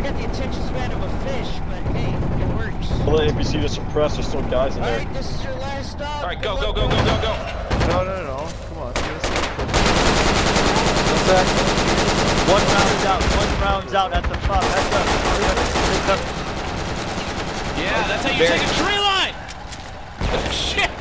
got the attention span of a fish, but hey, it works. Well, the NPC to suppress, there's still guys in there. Alright, this is your last stop. Alright, go, go, go, go, go, go. No. Come on. One round's out at the top. Yeah, that's how you take a tree line! Shit!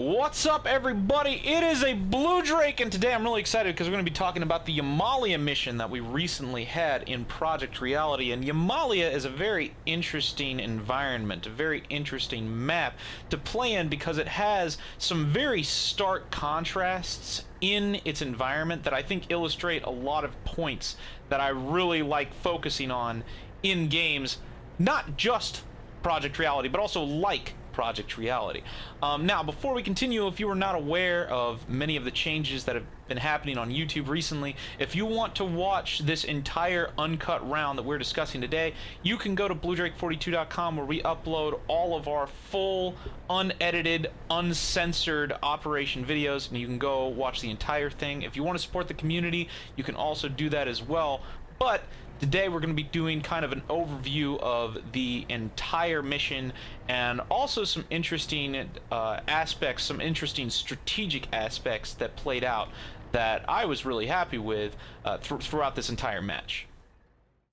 What's up, everybody? It is a Blue Drake, and today I'm really excited because we're going to be talking about the Yamalia mission that we recently had in Project Reality. And Yamalia is a very interesting environment, a very interesting map to play in because it has some very stark contrasts in its environment that I think illustrate a lot of points that I really like focusing on in games, not just Project Reality, but also like Project Reality. Now, before we continue, if you are not aware of many of the changes that have been happening on YouTube recently, if you want to watch this entire uncut round that we're discussing today, you can go to bluedrake42.com where we upload all of our full, unedited, uncensored operation videos, and you can go watch the entire thing. If you want to support the community, you can also do that as well. But today we're going to be doing kind of an overview of the entire mission and also some interesting aspects, some interesting strategic aspects that played out that I was really happy with throughout this entire match.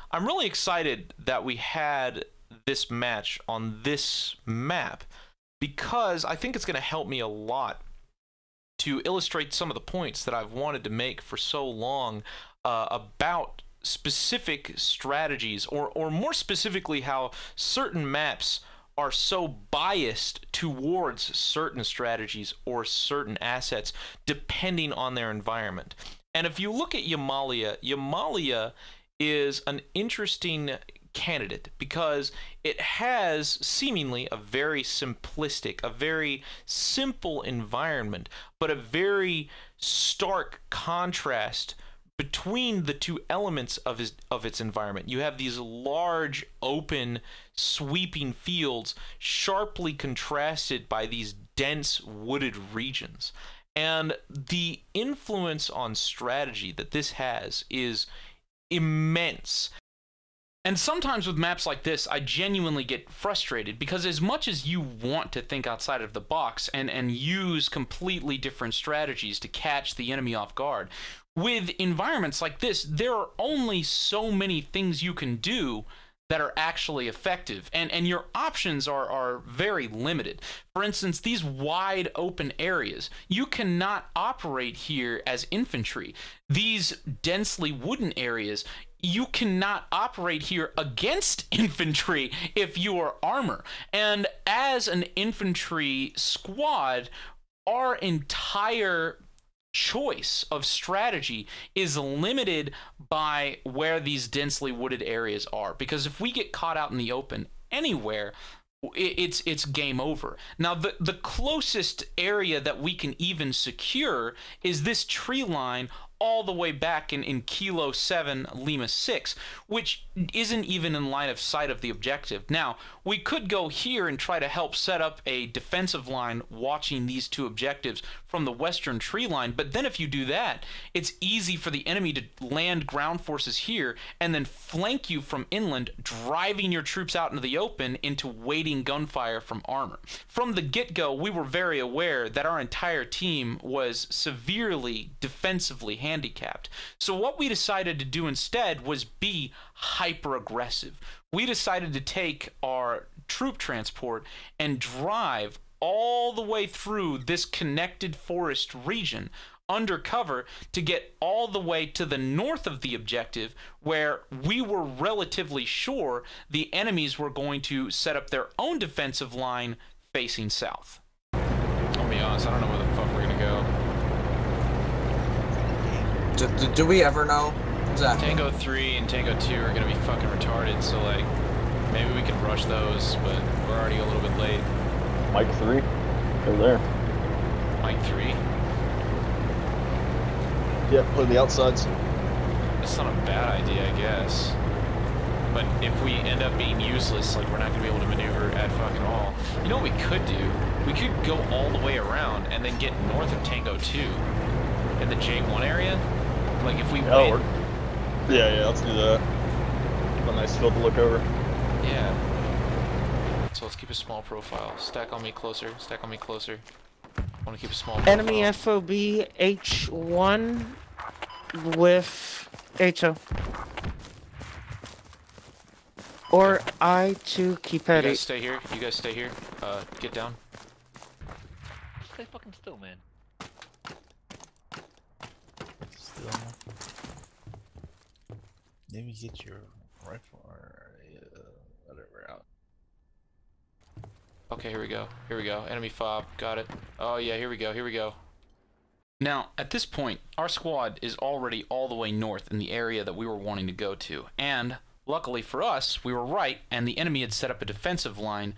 I'm really excited that we had this match on this map because I think it's going to help me a lot to illustrate some of the points that I've wanted to make for so long about specific strategies, or more specifically how certain maps are so biased towards certain strategies or certain assets depending on their environment. And if you look at Yamalia, Yamalia is an interesting candidate because it has seemingly a very simplistic, a very simple environment, but a very stark contrast between the two elements of its environment. You have these large, open, sweeping fields sharply contrasted by these dense, wooded regions. And the influence on strategy that this has is immense. And sometimes with maps like this, I genuinely get frustrated because as much as you want to think outside of the box and use completely different strategies to catch the enemy off guard, with environments like this, there are only so many things you can do that are actually effective, and your options are very limited. For instance, these wide open areas, you cannot operate here as infantry. These densely wooden areas, you cannot operate here against infantry if you are armor. And as an infantry squad, our entire choice of strategy is limited by where these densely wooded areas are, because if we get caught out in the open anywhere, it's game over. Now the closest area that we can even secure is this tree line all the way back in Kilo 7, Lima 6, which isn't even in line of sight of the objective. Now, we could go here and try to help set up a defensive line watching these two objectives from the western tree line, but then if you do that, it's easy for the enemy to land ground forces here and then flank you from inland, driving your troops out into the open into waiting gunfire from armor. From the get-go, we were very aware that our entire team was severely defensively handicapped. So what we decided to do instead was be hyper-aggressive. We decided to take our troop transport and drive all the way through this connected forest region undercover to get all the way to the north of the objective, where we were relatively sure the enemies were going to set up their own defensive line facing south. I'll be honest, I don't know where the fuck we're gonna go. Do we ever know? Exactly. Tango 3 and Tango 2 are gonna be fucking retarded, so like, maybe we can rush those, but we're already a little bit late. Mike 3? They're there. Mike 3? Yeah, play the outsides. That's not a bad idea, I guess. But if we end up being useless, like we're not gonna be able to maneuver at fucking all. You know what we could do? We could go all the way around and then get north of Tango 2 in the J1 area. Like if we win. Yeah, let's do that. A nice field to look over. Yeah. So let's keep a small profile. Stack on me closer. Stack on me closer. I want to keep a small profile. Enemy FOB H1 with HO. Or I2 keep at You it. guys stay here. You guys stay here. Get down. Stay fucking still, man. Still. Let me get your rifle or whatever out. Okay, here we go. Here we go. Enemy fob. Got it. Oh yeah, here we go. Here we go. Now, at this point, our squad is already all the way north in the area that we were wanting to go to. And luckily for us, we were right, and the enemy had set up a defensive line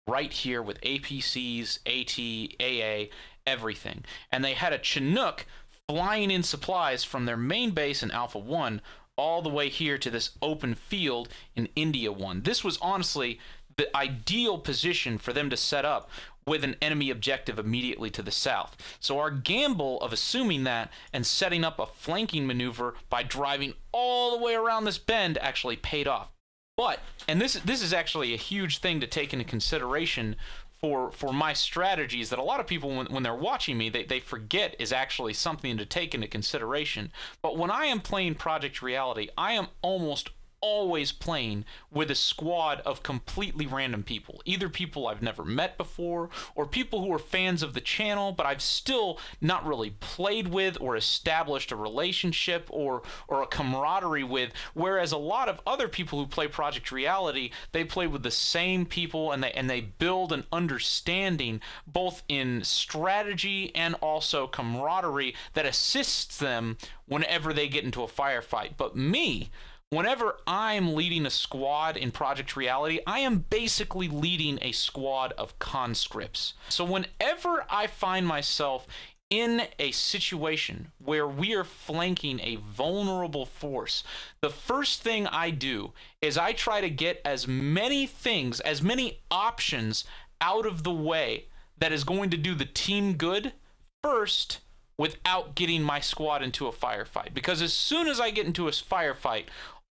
right here with APCs, AT, AA, everything. And they had a Chinook flying in supplies from their main base in Alpha 1 all the way here to this open field in India 1. This was honestly the ideal position for them to set up with an enemy objective immediately to the south. So our gamble of assuming that and setting up a flanking maneuver by driving all the way around this bend actually paid off. But, and this is actually a huge thing to take into consideration for my strategies that a lot of people, when they're watching me, they forget is actually something to take into consideration. But when I am playing Project Reality, I am almost always playing with a squad of completely random people, either people I've never met before or people who are fans of the channel but I've still not really played with or established a relationship or a camaraderie with, whereas a lot of other people who play Project Reality, they play with the same people and they build an understanding both in strategy and also camaraderie that assists them whenever they get into a firefight. But me, whenever I'm leading a squad in Project Reality, I am basically leading a squad of conscripts. So whenever I find myself in a situation where we are flanking a vulnerable force, the first thing I do is I try to get as many things, as many options out of the way that is going to do the team good first without getting my squad into a firefight. Because as soon as I get into a firefight,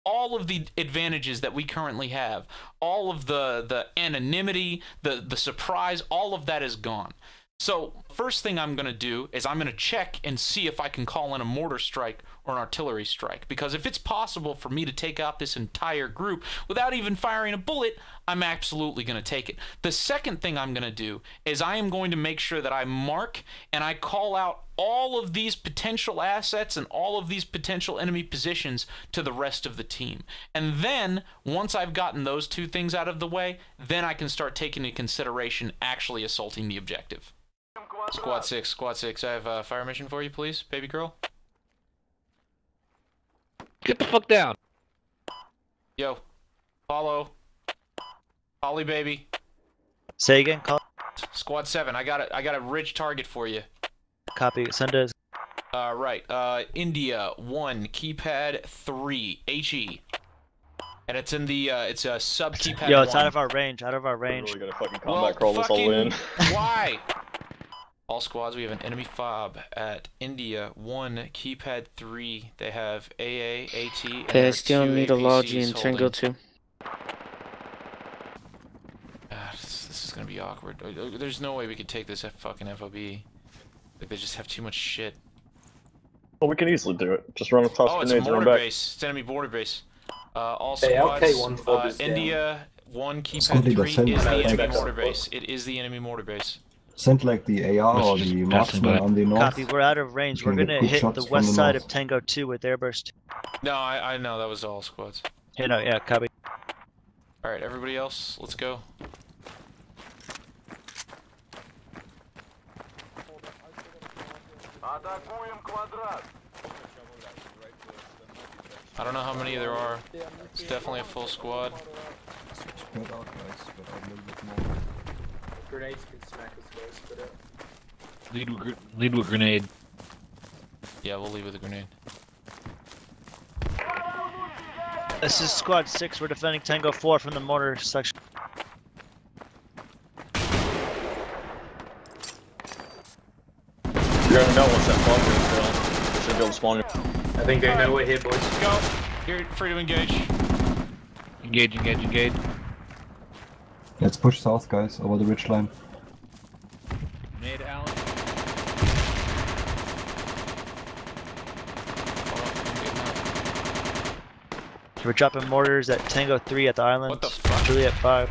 all of the advantages that we currently have, all of the anonymity, the surprise, all of that is gone. So first thing I'm going to do is I'm going to check and see if I can call in a mortar strike or an artillery strike. Because if it's possible for me to take out this entire group without even firing a bullet, I'm absolutely going to take it. The second thing I'm going to do is I am going to make sure that I mark and I call out all of these potential assets and all of these potential enemy positions to the rest of the team. And then, once I've gotten those two things out of the way, then I can start taking into consideration actually assaulting the objective. Squad 6, I have a fire mission for you, please, baby girl. Get the fuck down. Yo, follow. Holly, baby. Say again, call. Squad 7, I got a rich target for you. Copy, send us. Right, India 1, keypad 3, HE. And it's in the, it's a sub keypad. Yo, it's 1. out of our range, out of our range. We're really gonna fucking combat crawl this all in. Why? All squads, we have an enemy fob at India 1, keypad 3. They have AA, AT, and Okay, I still need a logi in Tango 2. This is gonna be awkward. There's no way we could take this fucking FOB. Like, they just have too much shit. Well, we can easily do it. Just run a toss Oh, it's a grenades and run mortar back. base. It's enemy border base. All squads, India 1, keypad 3 is the enemy mortar base. It is the enemy mortar base. Send like the AR or the marksman on the north. Copy, we're out of range. We're gonna hit the west side of Tango 2 with airburst. No, I know, that was all squads. Hey, no, yeah, copy. Alright, everybody else, let's go. I don't know how many there are. It's definitely a full squad. Spread out, guys. Spread out a little bit more. Grenades can smack us, guys. Spread out. Lead with grenade. Yeah, we'll leave with a grenade. This is Squad 6. We're defending Tango 4 from the mortar section. You're gonna know once that spawn is down. You should be able to spawn. I think they know we're here, boys. Go. You're free to engage. Engage, engage, engage. Let's push south, guys, over the ridge line. Made Alan. We're dropping mortars at Tango 3 at the island. What the fuck? Juliet 5.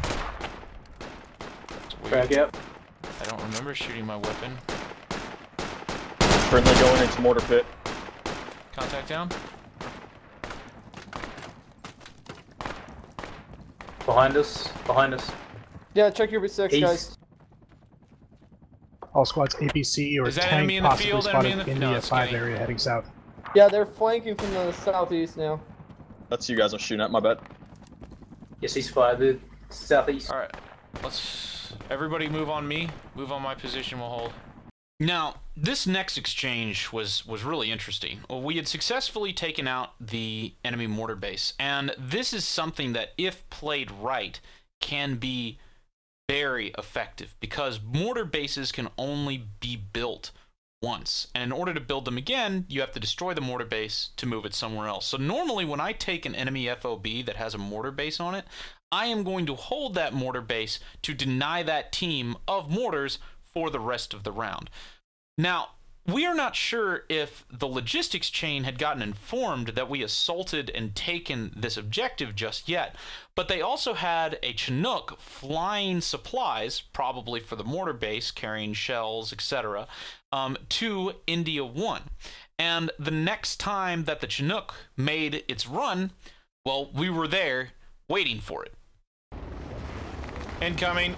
That's weird. Back up. I don't remember shooting my weapon. Friendly going into mortar pit. Contact down. Behind us. Behind us. Yeah, check your B6, East. guys. All squads APC or Is that tank enemy in the possibly field? spotted Enemy in the- India no, it's 5 skinny. area heading south. Yeah, they're flanking from the southeast now. That's you guys I'm shooting at, my bad. Yes, he's fired. The southeast. All right, let's everybody move on me. Move on my position. We'll hold. Now, this next exchange was really interesting. Well, we had successfully taken out the enemy mortar base, and this is something that, if played right, can be very effective because mortar bases can only be built once, and in order to build them again, you have to destroy the mortar base to move it somewhere else. So normally when I take an enemy FOB that has a mortar base on it, I am going to hold that mortar base to deny that team of mortars for the rest of the round. Now, we are not sure if the logistics chain had gotten informed that we assaulted and taken this objective just yet, but they also had a Chinook flying supplies, probably for the mortar base, carrying shells, etc., to India 1. And the next time that the Chinook made its run, well, we were there waiting for it. Incoming.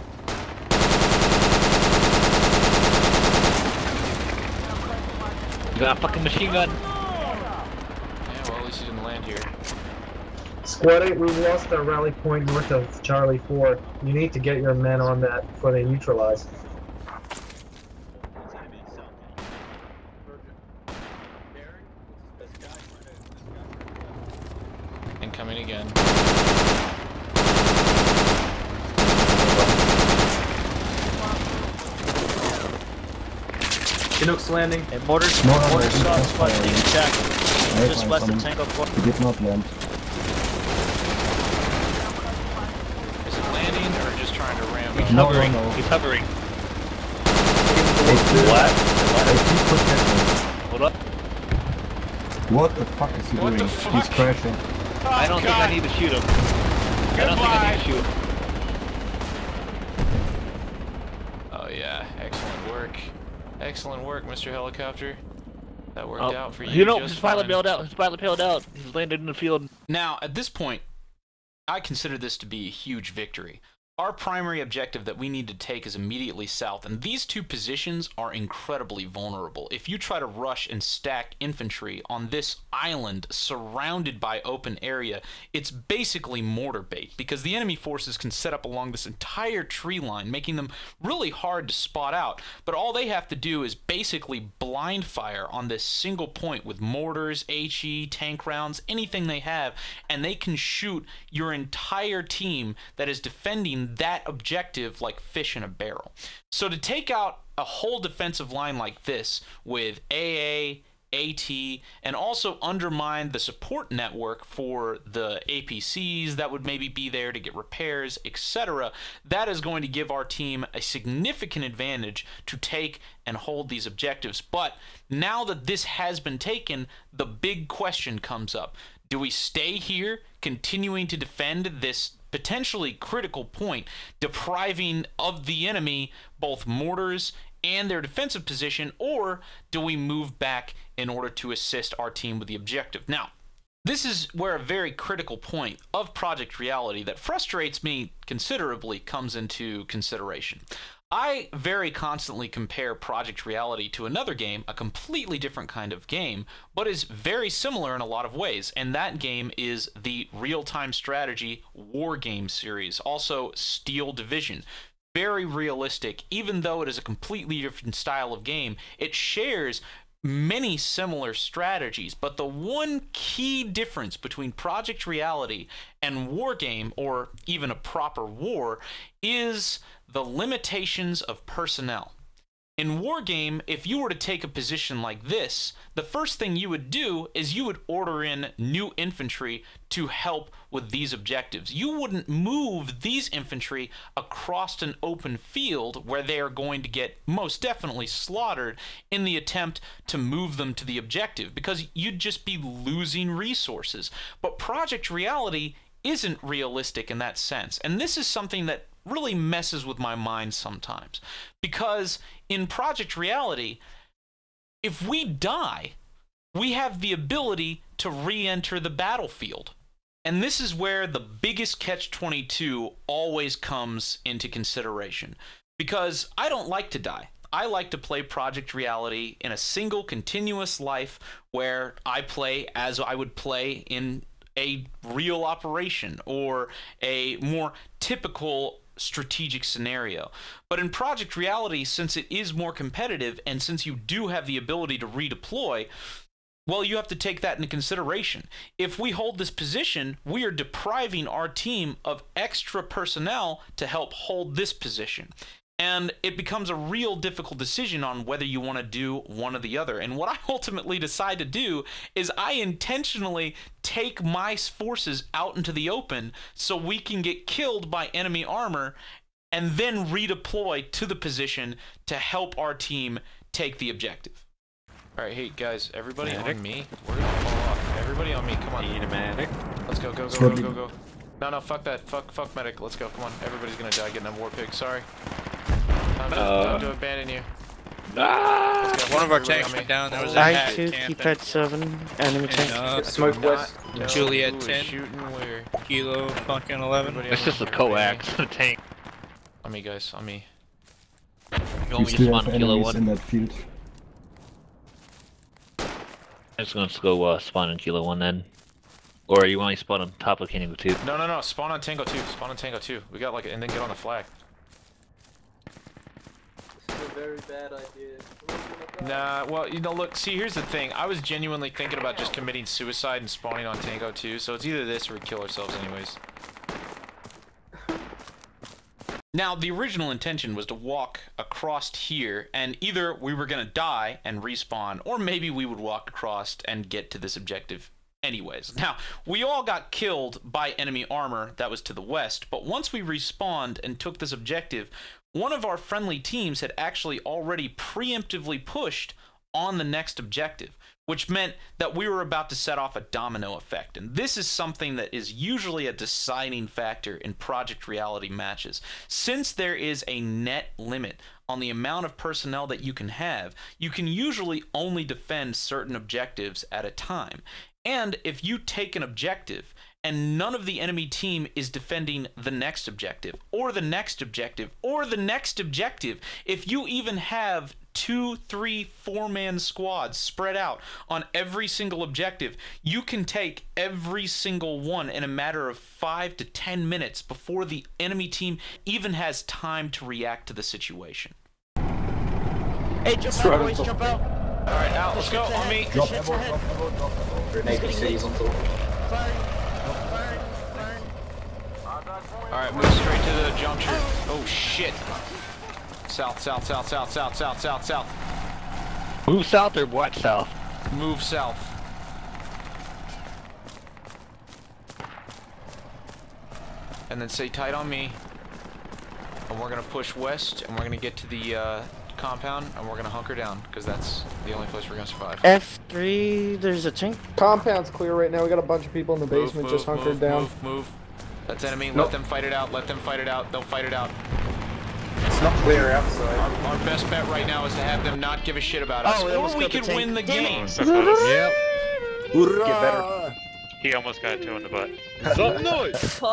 You got a fucking machine gun. Yeah, well, at least he didn't land here. Squad 8, we lost our rally point north of Charlie 4. You need to get your men on that before they neutralize. Incoming again. Chinook's landing. And mortars, No, no, no, mortar it's squad, not squad firing. being attacked. Right, Just I'm west of coming. Tango 4. He did not land. Is it landing or just trying to ram up? No, Hovering. no, no. He's hovering. What? They keep protecting. Hold up. What the fuck is he What the doing? fuck? He's crashing. I don't think I need to shoot him. I don't think I need to shoot him. Oh yeah, excellent work. Excellent work, Mr. Helicopter. That worked out for you. You know, just his pilot fine. bailed out. His pilot bailed out. He's landed in the field. Now, at this point, I consider this to be a huge victory. Our primary objective that we need to take is immediately south, and these two positions are incredibly vulnerable. If you try to rush and stack infantry on this island surrounded by open area, it's basically mortar bait, because the enemy forces can set up along this entire tree line, making them really hard to spot out. But all they have to do is basically blind fire on this single point with mortars, HE, tank rounds, anything they have, and they can shoot your entire team that is defending that objective like fish in a barrel. So to take out a whole defensive line like this with AA, AT, and also undermine the support network for the APCs that would maybe be there to get repairs, etc., that is going to give our team a significant advantage to take and hold these objectives. But now that this has been taken, the big question comes up. Do we stay here, continuing to defend this potentially critical point, depriving of the enemy both mortars and their defensive position, or do we move back in order to assist our team with the objective? Now, this is where a very critical point of Project Reality that frustrates me considerably comes into consideration. I very constantly compare Project Reality to another game, a completely different kind of game, but is very similar in a lot of ways, and that game is the real-time strategy war game series, also Steel Division. Very realistic, even though it is a completely different style of game, it shares many similar strategies, but the one key difference between Project Reality and Wargame, or even a proper war, is the limitations of personnel. In Wargame, if you were to take a position like this, the first thing you would do is you would order in new infantry to help with these objectives. You wouldn't move these infantry across an open field where they are going to get most definitely slaughtered in the attempt to move them to the objective, because you'd just be losing resources. But Project Reality isn't realistic in that sense, and this is something that really messes with my mind sometimes, because in Project Reality, if we die, we have the ability to re-enter the battlefield. And this is where the biggest catch-22 always comes into consideration, because I don't like to die. I like to play Project Reality in a single continuous life where I play as I would play in a real operation or a more typical strategic scenario. But in Project Reality, since it is more competitive and since you do have the ability to redeploy, well, you have to take that into consideration. If we hold this position, we are depriving our team of extra personnel to help hold this position. And it becomes a real difficult decision on whether you want to do one or the other. And what I ultimately decide to do is I intentionally take my forces out into the open so we can get killed by enemy armor and then redeploy to the position to help our team take the objective. All right, hey guys, everybody on me. We're gonna fall off. Everybody on me, come on. Need a medic. Let's go, go, go, go, go, go. No, fuck that. Fuck medic. Let's go, come on. Everybody's gonna die getting a war pig, sorry. Time to abandon you. One of our tanks went down. There was a hat I2, keep at 7, enemy tank. Smoke west. Juliet 10. Shooting where? Kilo fucking 11. It's just a coax, the tank. On me, guys, on me. You We want me to still spawn have Kilo enemies 1? in that field. I'm just gonna go spawn in Kilo 1 then. Or you want me to spawn on top of Tango 2? No, spawn on Tango 2. Spawn on Tango 2. We got like, and then get on the flag. This is a very bad idea. Nah, well, you know, look, see, here's the thing. I was genuinely thinking about just committing suicide and spawning on Tango 2, so it's either this or we kill ourselves anyways. Now, the original intention was to walk across here, and either we were going to die and respawn, or maybe we would walk across and get to this objective anyways. Now, we all got killed by enemy armor that was to the west, but once we respawned and took this objective, one of our friendly teams had actually already preemptively pushed on the next objective, which meant that we were about to set off a domino effect. And this is something that is usually a deciding factor in Project Reality matches. Since there is a net limit on the amount of personnel that you can have, you can usually only defend certain objectives at a time. And if you take an objective and none of the enemy team is defending the next objective, or the next objective, or the next objective, if you even have 2, 3, 4-man squads spread out on every single objective, you can take every single one in a matter of 5 to 10 minutes before the enemy team even has time to react to the situation. Hey, jump out, boys, jump out! Alright, out, let's go, on me. Drop Grenade cities on top. Firing. Alright, move straight to the juncture. Oh shit. South. Move south or what south? Move south. And then stay tight on me. And we're gonna push west, and we're gonna get to the compound, and we're gonna hunker down, because that's the only place we're gonna survive. F3, there's a tank. Compound's clear right now. We got a bunch of people in the basement just hunkered down. Move. That's enemy. Nope. Let them fight it out. They'll fight it out. It's not clear outside. Our best bet right now is to have them not give a shit about us, or we could win the game. Yep. Get better. He almost got a toe in the butt.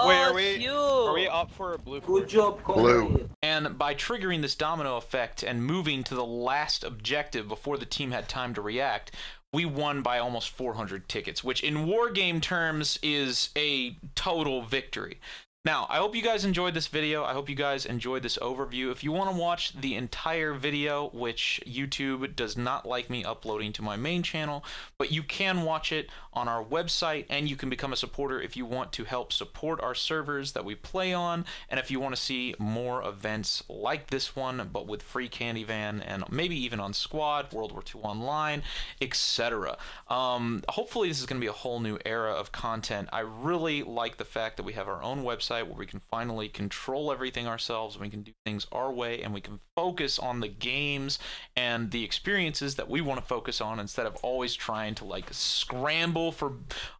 Wait, Are we up for a blue? Good job, Blue. And by triggering this domino effect and moving to the last objective before the team had time to react, we won by almost 400 tickets, which in wargame terms is a total victory. Now, I hope you guys enjoyed this video. I hope you guys enjoyed this overview. If you want to watch the entire video, which YouTube does not like me uploading to my main channel, but you can watch it on our website, and you can become a supporter if you want to help support our servers that we play on, and if you want to see more events like this one, but with free Candy Van, and maybe even on Squad, World War II Online, etc. Hopefully this is going to be a whole new era of content. I really like the fact that we have our own website where we can finally control everything ourselves, we can do things our way, and we can focus on the games and the experiences that we want to focus on instead of always trying to like scramble for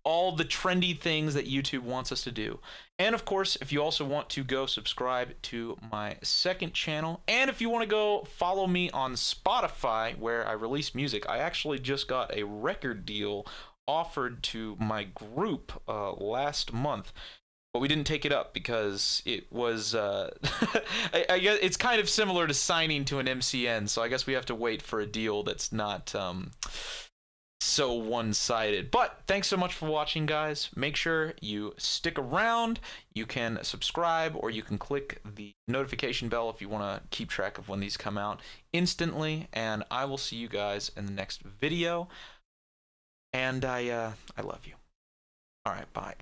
all the trendy things that YouTube wants us to do. And of course, if you also want to go subscribe to my second channel, and if you want to go follow me on Spotify where I release music, I actually just got a record deal offered to my group last month. But we didn't take it up because it was, I guess it's kind of similar to signing to an MCN, so I guess we have to wait for a deal that's not so one-sided. But thanks so much for watching, guys. Make sure you stick around. You can subscribe, or you can click the notification bell if you want to keep track of when these come out instantly. And I will see you guys in the next video. And I love you. All right, bye.